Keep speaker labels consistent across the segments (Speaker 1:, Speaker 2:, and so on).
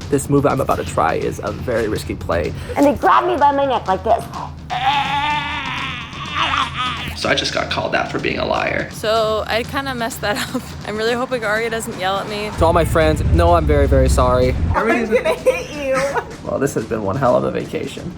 Speaker 1: This move I'm about to try is a very risky play.
Speaker 2: And they grabbed me by my neck like this.
Speaker 1: So I just got called out for being a liar.
Speaker 3: So I kind of messed that up. I'm really hoping Arya doesn't yell at me.
Speaker 1: To all my friends, no, I'm very, very sorry.
Speaker 4: I'm gonna hit you.
Speaker 1: Well, this has been one hell of a vacation.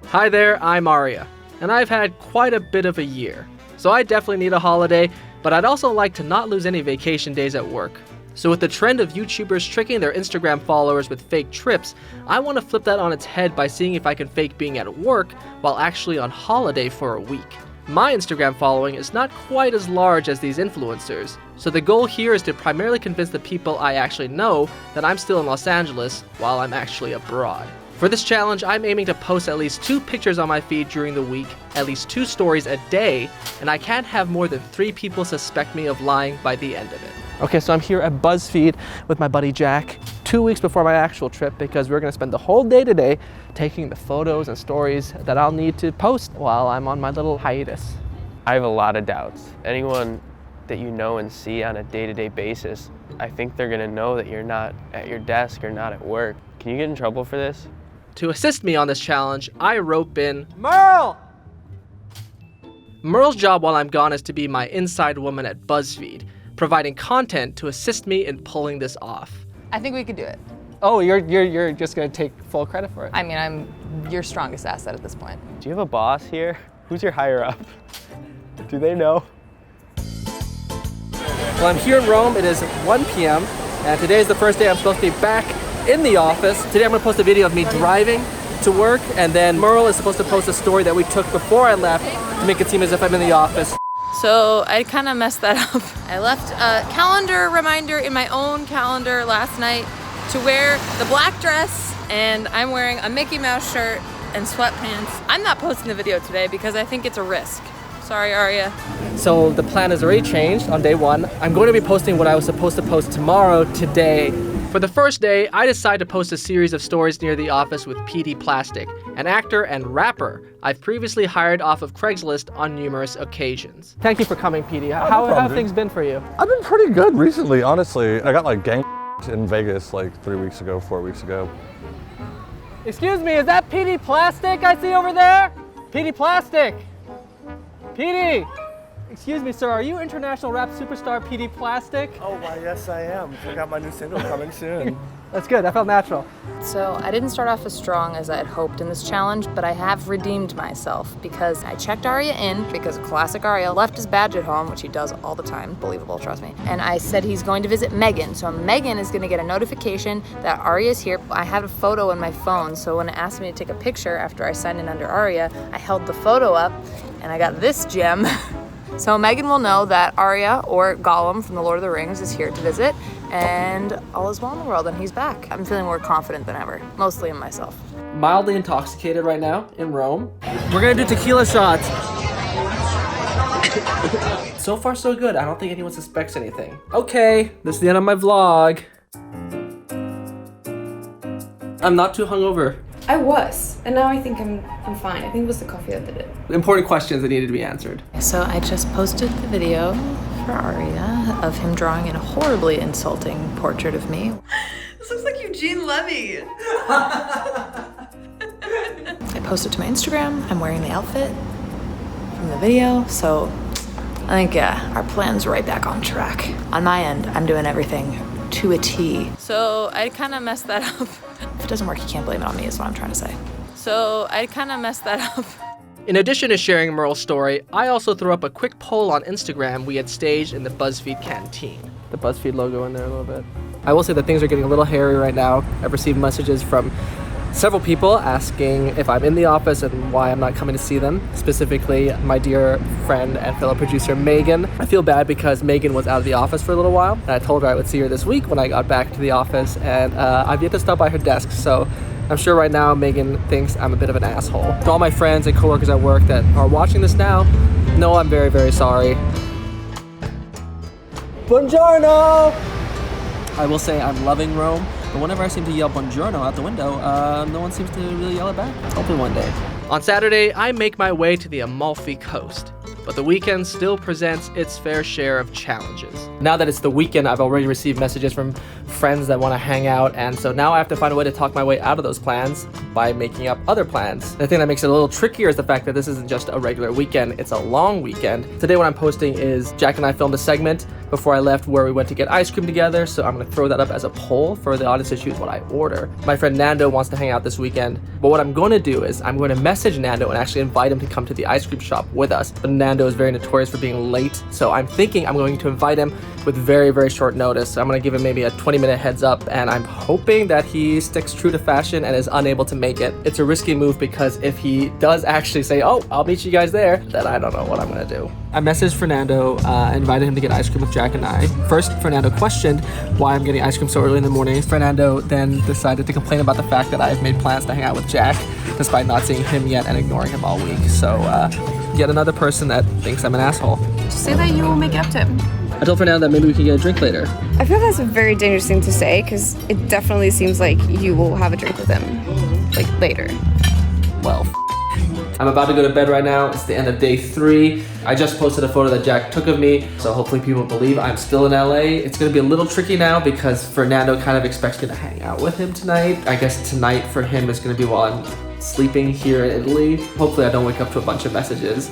Speaker 1: Hi there, I'm Arya, and I've had quite a bit of a year. So I definitely need a holiday, but I'd also like to not lose any vacation days at work. So with the trend of YouTubers tricking their Instagram followers with fake trips, I want to flip that on its head by seeing if I can fake being at work while actually on holiday for a week. My Instagram following is not quite as large as these influencers, so the goal here is to primarily convince the people I actually know that I'm still in Los Angeles while I'm actually abroad. For this challenge, I'm aiming to post at least 2 pictures on my feed during the week, at least 2 stories a day, and I can't have more than 3 people suspect me of lying by the end of it. Okay, so I'm here at BuzzFeed with my buddy Jack, 2 weeks before my actual trip, because we're gonna spend the whole day today taking the photos and stories that I'll need to post while I'm on my little hiatus.
Speaker 5: I have a lot of doubts. Anyone that you know and see on a day-to-day basis, I think they're gonna know that you're not at your desk or not at work. Can you get in trouble for this?
Speaker 1: To assist me on this challenge, I rope in
Speaker 4: Merle!
Speaker 1: Merle's job while I'm gone is to be my inside woman at BuzzFeed, providing content to assist me in pulling this off.
Speaker 6: I think we could do it.
Speaker 1: Oh, you're just gonna take full credit for it?
Speaker 6: I mean, I'm your strongest asset at this point.
Speaker 5: Do you have a boss here? Who's your higher up? Do they know?
Speaker 1: Well, I'm here in Rome. It is 1 p.m. and today is the first day I'm supposed to be back in the office. Today I'm gonna post a video of me driving to work, and then Merle is supposed to post a story that we took before I left to make it seem as if I'm in the office.
Speaker 3: So I kind of messed that up. I left a calendar reminder in my own calendar last night to wear the black dress, and I'm wearing a Mickey Mouse shirt and sweatpants. I'm not posting the video today because I think it's a risk. Sorry, Arya.
Speaker 1: So the plan has already changed on day 1. I'm going to be posting what I was supposed to post tomorrow today. For the first day, I decided to post a series of stories near the office with PD Plastic, an actor and rapper I've previously hired off of Craigslist on numerous occasions. Thank you for coming, PD. How have things been for you?
Speaker 7: I've been pretty good recently, honestly. I got like gang in Vegas like 3 weeks ago, 4 weeks ago.
Speaker 1: Excuse me, is that PD Plastic I see over there? PD Plastic! PD! Excuse me, sir, are you international rap superstar PD Plastic?
Speaker 8: Oh, why, yes, I am. I got my new single coming soon.
Speaker 1: That's good, that felt natural.
Speaker 6: So I didn't start off as strong as I had hoped in this challenge, but I have redeemed myself because I checked Arya in because classic Arya left his badge at home, which he does all the time, believable, trust me. And I said he's going to visit Megan. So Megan is gonna get a notification that Arya's here. I have a photo on my phone, so when it asked me to take a picture after I signed in under Arya, I held the photo up and I got this gem. So Megan will know that Arya, or Gollum from The Lord of the Rings, is here to visit, and all is well in the world, and he's back. I'm feeling more confident than ever, mostly in myself.
Speaker 1: Mildly intoxicated right now in Rome. We're gonna do tequila shots. So far so good, I don't think anyone suspects anything. Okay, this is the end of my vlog. I'm not too hungover.
Speaker 9: I was, and now I think I'm fine. I think it was the coffee that did it.
Speaker 1: Important questions that needed to be answered.
Speaker 6: So I just posted the video for Arya of him drawing a horribly insulting portrait of me.
Speaker 4: This looks like Eugene Levy.
Speaker 6: I posted to my Instagram. I'm wearing the outfit from the video, so I think, yeah, our plan's right back on track. On my end, I'm doing everything to a T.
Speaker 3: So I kind of messed that up.
Speaker 6: If it doesn't work, you can't blame it on me, is what I'm trying to say.
Speaker 3: So I kind of messed that up.
Speaker 1: In addition to sharing Merle's story, I also threw up a quick poll on Instagram we had staged in the BuzzFeed canteen. The BuzzFeed logo in there a little bit. I will say that things are getting a little hairy right now. I've received messages from several people asking if I'm in the office and why I'm not coming to see them. Specifically, my dear friend and fellow producer, Megan. I feel bad because Megan was out of the office for a little while, and I told her I would see her this week when I got back to the office, and I've yet to stop by her desk, so I'm sure right now Megan thinks I'm a bit of an asshole. To all my friends and coworkers at work that are watching this now, no, I'm very, very sorry. Buongiorno! I will say I'm loving Rome, but whenever I seem to yell buongiorno out the window, no one seems to really yell it back. Hopefully one day. On Saturday, I make my way to the Amalfi Coast. but the weekend still presents its fair share of challenges. Now that it's the weekend, I've already received messages from friends that want to hang out, and so now I have to find a way to talk my way out of those plans by making up other plans. The thing that makes it a little trickier is the fact that this isn't just a regular weekend, it's a long weekend. Today what I'm posting is Jack and I filmed a segment before I left where we went to get ice cream together, so I'm going to throw that up as a poll for the audience to choose what I order. My friend Nando wants to hang out this weekend, but what I'm going to do is I'm going to message Nando and actually invite him to come to the ice cream shop with us. But Nando is very notorious for being late, so I'm thinking I'm going to invite him with very, very short notice. So I'm going to give him maybe a 20-minute heads up, and I'm hoping that he sticks true to fashion and is unable to make it. It's a risky move because if he does actually say, oh, I'll meet you guys there, then I don't know what I'm going to do. I messaged Fernando, invited him to get ice cream with Jack and I. First, Fernando questioned why I'm getting ice cream so early in the morning. Fernando then decided to complain about the fact that I've made plans to hang out with Jack, despite not seeing him yet and ignoring him all week. So, yet another person that thinks I'm an asshole.
Speaker 9: Just say that you will make it up to him.
Speaker 1: I told Fernando that maybe we could get a drink later.
Speaker 9: I feel that's a very dangerous thing to say because it definitely seems like you will have a drink with him, like, later.
Speaker 1: Well, I'm about to go to bed right now. It's the end of day 3. I just posted a photo that Jack took of me, so hopefully people believe I'm still in LA. It's gonna be a little tricky now because Fernando kind of expects me to hang out with him tonight. I guess tonight for him is gonna be while I'm sleeping here in Italy. Hopefully I don't wake up to a bunch of messages.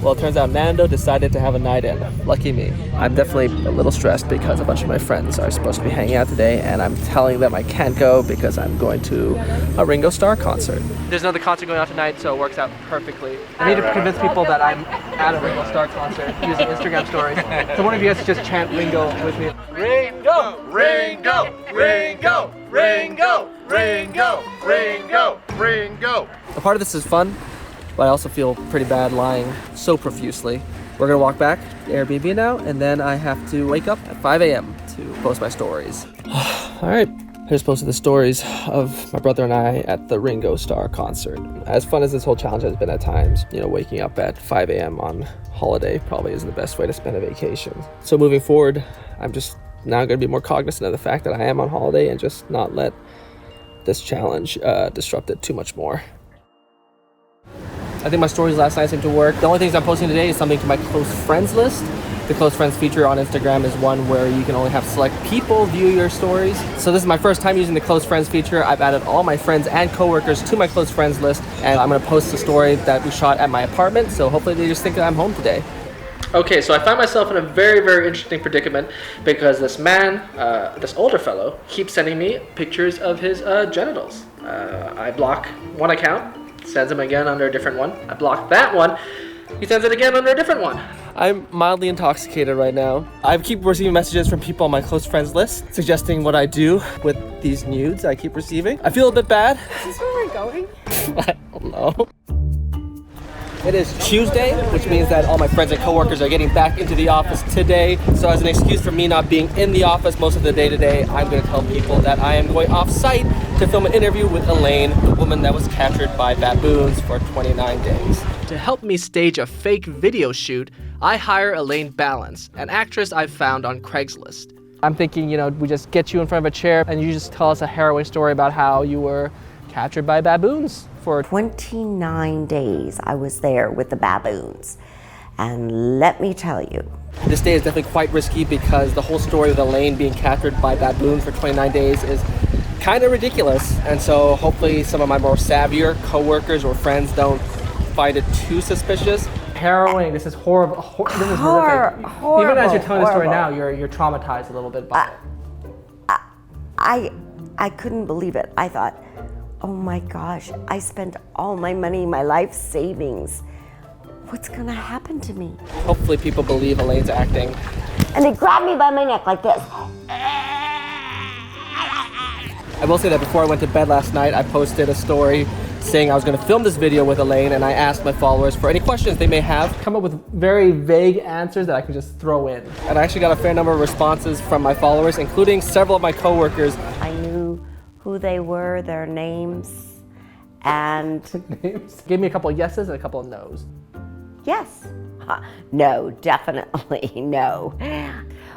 Speaker 1: Well, it turns out Nando decided to have a night in. Lucky me. I'm definitely a little stressed because a bunch of my friends are supposed to be hanging out today, and I'm telling them I can't go because I'm going to a Ringo Starr concert. There's another concert going on tonight, so it works out perfectly. I need to convince people that I'm at a Ringo Starr concert using Instagram stories. So one of you guys just chant Ringo with me. Ringo! Ringo! Ringo! Ringo! Ringo! Ringo! Ringo! A part of this is fun, but I also feel pretty bad lying so profusely. We're gonna walk back to Airbnb now, and then I have to wake up at 5 a.m. to post my stories. All right, here's posted the stories of my brother and I at the Ringo Starr concert. As fun as this whole challenge has been at times, you know, waking up at 5 a.m. on holiday probably isn't the best way to spend a vacation. So moving forward, I'm just now gonna be more cognizant of the fact that I am on holiday and just not let this challenge disrupt it too much more. I think my stories last night seemed to work. The only things I'm posting today is something to my close friends list. The close friends feature on Instagram is one where you can only have select people view your stories. So this is my first time using the close friends feature. I've added all my friends and coworkers to my close friends list, and I'm gonna post a story that we shot at my apartment, so hopefully they just think that I'm home today. Okay, so I find myself in a very, very interesting predicament because this man, this older fellow, keeps sending me pictures of his genitals. I block one account, sends him again under a different one. I block that one, he sends it again under a different one. I'm mildly intoxicated right now. I keep receiving messages from people on my close friends list suggesting what I do with these nudes I keep receiving. I feel a bit bad.
Speaker 9: Is this where we're going?
Speaker 1: I don't know. It is Tuesday, which means that all my friends and coworkers are getting back into the office today. So as an excuse for me not being in the office most of the day today, I'm going to tell people that I am going off-site to film an interview with Elaine, the woman that was captured by baboons for 29 days. To help me stage a fake video shoot, I hire Elaine Balance, an actress I've found on Craigslist. I'm thinking, you know, we just get you in front of a chair and you just tell us a harrowing story about how you were captured by baboons. For
Speaker 2: 29 days I was there with the baboons. And let me tell you,
Speaker 1: this day is definitely quite risky because the whole story of Elaine being captured by baboons for 29 days is kind of ridiculous. And so hopefully some of my more savvier coworkers or friends don't find it too suspicious. Harrowing, this is horrible, this is horrific.
Speaker 2: Horrible,
Speaker 1: even as you're telling the story now,
Speaker 2: horrible.
Speaker 1: you're traumatized a little bit by it.
Speaker 2: I couldn't believe it. I thought, oh my gosh, I spent all my money, my life savings. What's gonna happen to me?
Speaker 1: Hopefully people believe Elaine's acting.
Speaker 2: And they grabbed me by my neck like this.
Speaker 1: I will say that before I went to bed last night, I posted a story saying I was going to film this video with Elaine, and I asked my followers for any questions they may have, come up with very vague answers that I could just throw in. And I actually got a fair number of responses from my followers, including several of my coworkers.
Speaker 2: I knew who they were, their names, and...
Speaker 1: Names? Gave me a couple of yeses and a couple of nos.
Speaker 2: Yes. No, definitely no.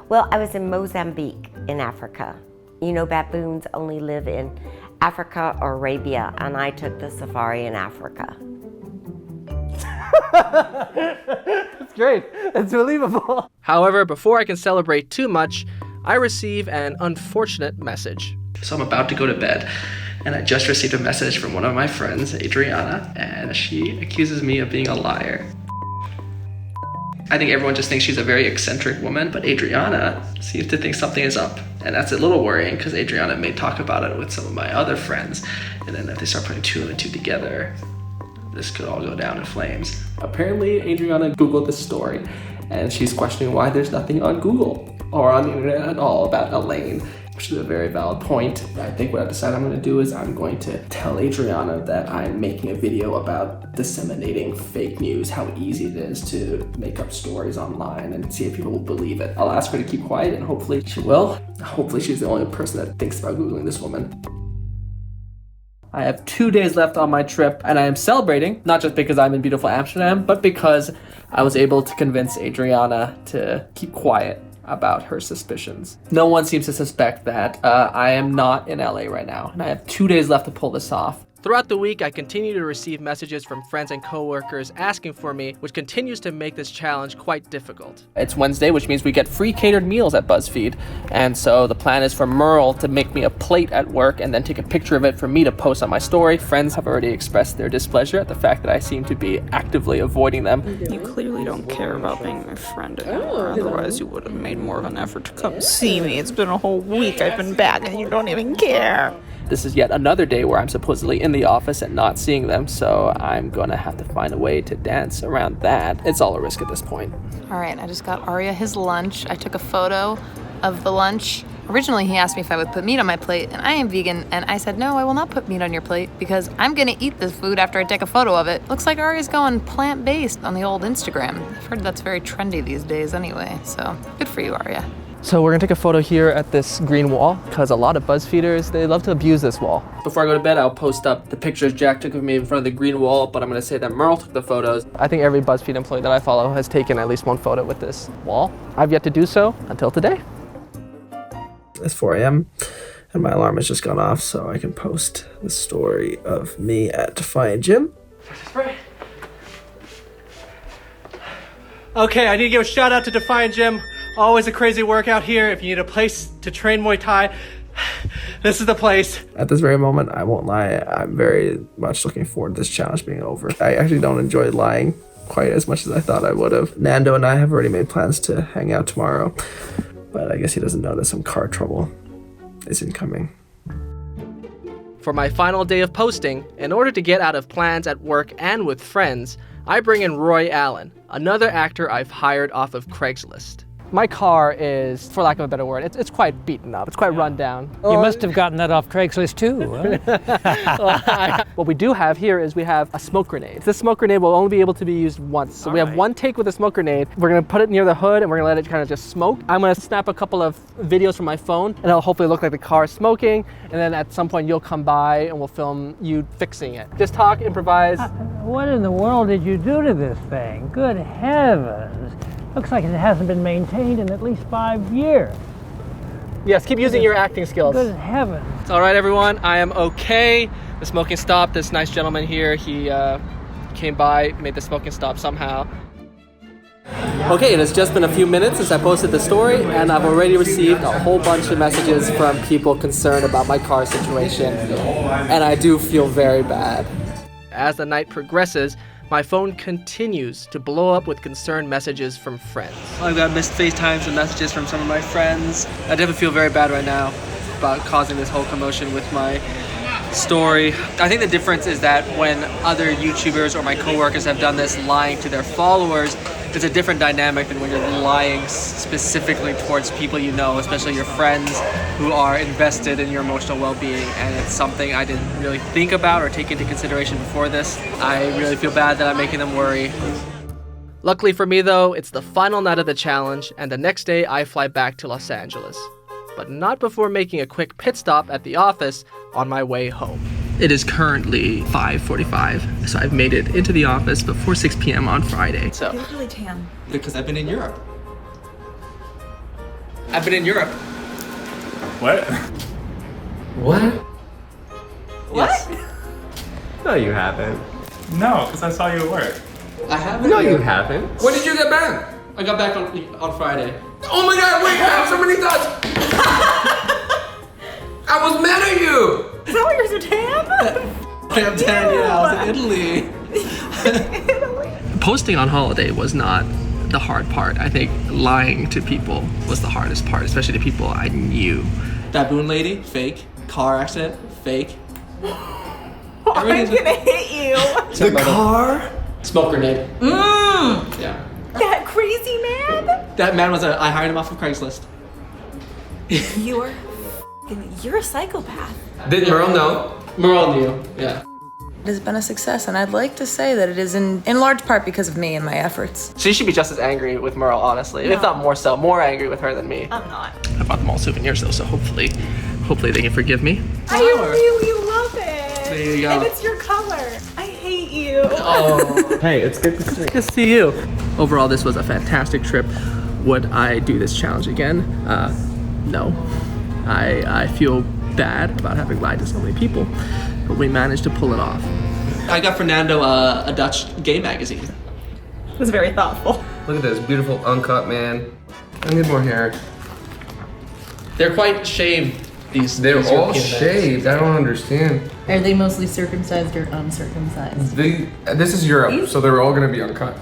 Speaker 2: Well, I was in Mozambique in Africa. You know, baboons only live in Africa or Arabia, and I took the safari in Africa.
Speaker 1: It's great. It's believable. However, before I can celebrate too much, I receive an unfortunate message.
Speaker 10: So I'm about to go to bed, and I just received a message from one of my friends, Adriana, and she accuses me of being a liar. I think everyone just thinks she's a very eccentric woman, but Adriana seems to think something is up. And that's a little worrying because Adriana may talk about it with some of my other friends. And then if they start putting two and two together, this could all go down in flames. Apparently, Adriana Googled this story, and she's questioning why there's nothing on Google or on the internet at all about Elaine, which is a very valid point. I think what I decided I'm going to do is I'm going to tell Adriana that I'm making a video about disseminating fake news, how easy it is to make up stories online and see if people will believe it. I'll ask her to keep quiet and hopefully she will. Hopefully she's the only person that thinks about Googling this woman. I have 2 days left on my trip and I am celebrating, not just because I'm in beautiful Amsterdam, but because I was able to convince Adriana to keep quiet about her suspicions. No one seems to suspect that I am not in LA right now, and I have 2 days left to pull this off.
Speaker 1: Throughout the week, I continue to receive messages from friends and coworkers asking for me, which continues to make this challenge quite difficult. It's Wednesday, which means we get free catered meals at BuzzFeed, and so the plan is for Merle to make me a plate at work and then take a picture of it for me to post on my story. Friends have already expressed their displeasure at the fact that I seem to be actively avoiding them.
Speaker 9: You clearly don't care about being my friend anymore, otherwise you would have made more of an effort to come see me. It's been a whole week I've been back and you don't even care.
Speaker 1: This is yet another day where I'm supposedly in the office and not seeing them, so I'm gonna have to find a way to dance around that. It's all a risk at this point.
Speaker 6: All right, I just got Arya his lunch. I took a photo of the lunch. Originally, he asked me if I would put meat on my plate, and I am vegan, and I said, no, I will not put meat on your plate because I'm gonna eat this food after I take a photo of it. Looks like Arya's going plant-based on the old Instagram. I've heard that's very trendy these days anyway, so good for you, Arya.
Speaker 1: So we're gonna take a photo here at this green wall because a lot of BuzzFeeders, they love to abuse this wall. Before I go to bed, I'll post up the pictures Jack took of me in front of the green wall, but I'm gonna say that Merle took the photos. I think every BuzzFeed employee that I follow has taken at least one photo with this wall. I've yet to do so until today. It's 4 a.m. and my alarm has just gone off so I can post the story of me at Defiant Gym. Okay, I need to give a shout out to Defiant Gym. Always a crazy workout here. If you need a place to train Muay Thai, this is the place. At this very moment, I won't lie, I'm very much looking forward to this challenge being over. I actually don't enjoy lying quite as much as I thought I would have. Nando and I have already made plans to hang out tomorrow, but I guess he doesn't know that some car trouble is incoming. For my final day of posting, in order to get out of plans at work and with friends, I bring in Roy Allen, another actor I've hired off of Craigslist. My car is, for lack of a better word, it's quite beaten up. It's quite run down.
Speaker 11: You must have gotten that off Craigslist too, huh?
Speaker 1: What we do have here is we have a smoke grenade. This smoke grenade will only be able to be used once. So we have one take with a smoke grenade. We're gonna put it near the hood and we're gonna let it kind of just smoke. I'm gonna snap a couple of videos from my phone and it'll hopefully look like the car is smoking. And then at some point you'll come by and we'll film you fixing it. Just talk, improvise.
Speaker 11: What in the world did you do to this thing? Good heavens. Looks like it hasn't been maintained in at least 5 years.
Speaker 1: Yes, keep using your acting skills.
Speaker 11: Good heavens.
Speaker 1: All right, everyone, I am okay. The smoking stopped. This nice gentleman here, he came by, made the smoking stop somehow. Okay, it has just been a few minutes since I posted the story, and I've already received a whole bunch of messages from people concerned about my car situation, and I do feel very bad. As the night progresses, my phone continues to blow up with concerned messages from friends. I've got missed FaceTimes and messages from some of my friends. I definitely feel very bad right now about causing this whole commotion with my story. I think the difference is that when other YouTubers or my coworkers have done this lying to their followers, it's a different dynamic than when you're lying specifically towards people you know, especially your friends who are invested in your emotional well-being, and it's something I didn't really think about or take into consideration before this. I really feel bad that I'm making them worry. Luckily for me though, it's the final night of the challenge, and the next day I fly back to Los Angeles. But not before making a quick pit stop at the office on my way home. It is currently 5:45, so I've made it into the office before 6 p.m. on Friday. So,
Speaker 4: You look really tan.
Speaker 10: Because I've been in Europe.
Speaker 1: I've been in Europe.
Speaker 12: What?
Speaker 10: What?
Speaker 4: What?
Speaker 10: No, you haven't.
Speaker 12: No, because I saw you at work.
Speaker 10: I haven't.
Speaker 13: No, you haven't. When did you get back?
Speaker 10: I got back on Friday.
Speaker 13: Oh my god, wait, I have so many thoughts! I was mad at you!
Speaker 4: Is that why you're so tan?
Speaker 10: I'm tan, yeah, I was in Italy. Posting on holiday was not the hard part. I think lying to people was the hardest part, especially to people I knew. Baboon lady, fake. Car accident, fake.
Speaker 4: I'm gonna hit you.
Speaker 10: The car? Smoke grenade. Yeah.
Speaker 4: That crazy man?
Speaker 10: That man was I hired him off of Craigslist.
Speaker 4: You're a psychopath.
Speaker 13: Did Merle know?
Speaker 10: Merle knew, yeah.
Speaker 3: It has been a success, and I'd like to say that it is in large part because of me and my efforts.
Speaker 10: She should be just as angry with Merle, honestly. If not more so, more angry with her than me.
Speaker 4: I'm not.
Speaker 10: I bought them all souvenirs though, so hopefully they can forgive me.
Speaker 4: I really love it.
Speaker 10: There you go.
Speaker 4: And it's your color. I hate you.
Speaker 10: Oh.
Speaker 13: Hey, it's good to see you.
Speaker 10: Good to see you. Overall, this was a fantastic trip. Would I do this challenge again? No. I feel bad about having lied to so many people, but we managed to pull it off. I got Fernando a Dutch gay magazine.
Speaker 4: It was very thoughtful.
Speaker 13: Look at this beautiful uncut man. I need more hair.
Speaker 10: They're quite shaved, these
Speaker 13: They're
Speaker 10: these
Speaker 13: all
Speaker 10: European men.
Speaker 13: shaved. I don't understand.
Speaker 14: Are they mostly circumcised or uncircumcised?
Speaker 13: This is Europe, so they're all gonna be uncut.